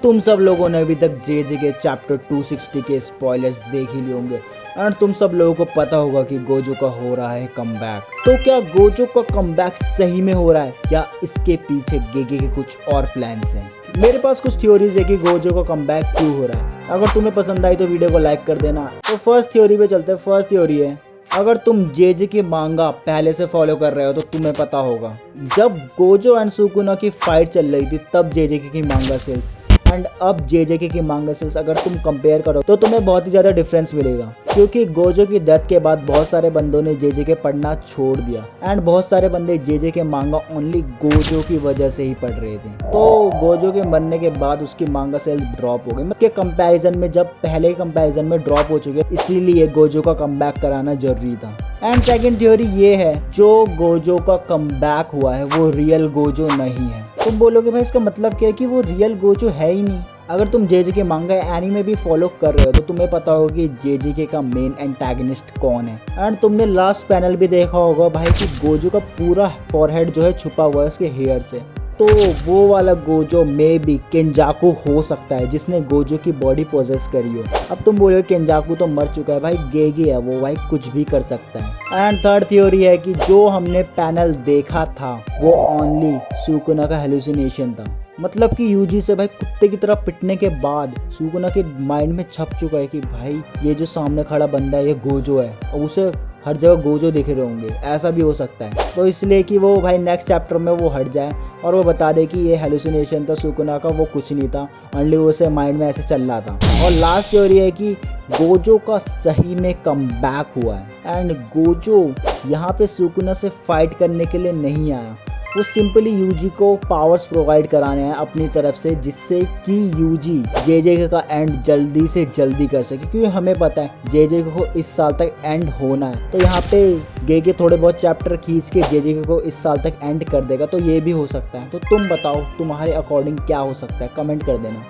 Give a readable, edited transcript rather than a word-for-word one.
तुम सब लोगों ने अभी तक जे के चैप्टर 260 के स्पॉयलर्स देख ही लिए होंगे और तुम सब लोगों को पता होगा कि गोजो का हो रहा है कमबैक। तो क्या गोजो का कमबैक सही में हो रहा है या इसके पीछे गेगे के कुछ और प्लान्स हैं? मेरे पास कुछ थ्योरीज है कि गोजो का कमबैक क्यों हो रहा है। अगर तुम्हें पसंद आई तो वीडियो को लाइक कर देना। तो फर्स्ट थ्योरी पे चलते हैं। फर्स्ट थ्योरी है, अगर तुम जे के मांगा पहले से फॉलो कर रहे हो तो तुम्हें पता होगा जब गोजो एंड सुकुना की फाइट चल रही थी तब जे की मांगा सेल्स एंड अब जे की मांगा सेल्स अगर तुम कंपेयर करो तो तुम्हें बहुत ही ज़्यादा डिफरेंस मिलेगा, क्योंकि गोजो की डेथ के बाद बहुत सारे बंदों ने जे के पढ़ना छोड़ दिया एंड बहुत सारे बंदे जे के मांगा ओनली गोजो की वजह से ही पढ़ रहे थे। तो गोजो के मरने के बाद उसकी मांगा सेल्स ड्रॉप हो गए के कंपैरिजन में, जब पहले कंपैरिजन में ड्रॉप हो चुके, इसीलिए गोजो का कमबैक कराना जरूरी था। एंड सेकंड थ्योरी ये है, जो गोजो का कमबैक हुआ है वो रियल गोजो नहीं है। तुम बोलोगे भाई इसका मतलब क्या है कि वो रियल गोजो है ही नहीं। अगर तुम जे के मांगा एनीमे भी फॉलो कर रहे हो तो तुम्हें पता होगा कि जे का मेन एंटागनिस्ट कौन है। एंड तुमने लास्ट पैनल भी देखा होगा भाई कि गोजो का पूरा फॉरहेड जो है छुपा हुआ है उसके हेयर से। तो वो वाला गोजो में भी केंजाकू हो सकता है जिसने गोजो की बॉडी पोजेस करी हो। अब तुम बोलो केंजाकू तो मर चुका है, भाई गेगी है वो, भाई कुछ भी कर सकता है। एंड थर्ड थ्योरी है कि जो हमने पैनल देखा था वो ओनली सुकुना का हेलुसिनेशन था। मतलब कि यूजी से भाई कुत्ते की तरह पिटने के बाद सुकुना के माइंड में छप चुका है कि भाई ये जो सामने खड़ा बंदा है ये गोजो है और उसे हर जगह गोजो दिख रहे होंगे। ऐसा भी हो सकता है, तो इसलिए कि वो भाई नेक्स्ट चैप्टर में वो हट जाए और वो बता दे कि ये हेलुसिनेशन था सुकुना का, वो कुछ नहीं था, ओनली उसे माइंड में ऐसे चल रहा था। और लास्ट थ्योरी है कि गोजो का सही में कमबैक हुआ है एंड गोजो यहाँ पे सुकुना से फाइट करने के लिए नहीं आया, वो सिंपली यूजी को पावर्स प्रोवाइड कराने हैं अपनी तरफ से, जिससे कि यूजी जे का एंड जल्दी से जल्दी कर सके। क्योंकि हमें पता है जे को इस साल तक एंड होना है, तो यहाँ पे गेगे थोड़े बहुत चैप्टर खींच के जे को इस साल तक एंड कर देगा, तो ये भी हो सकता है। तो तुम बताओ तुम्हारे अकॉर्डिंग क्या हो सकता है, कमेंट कर देना।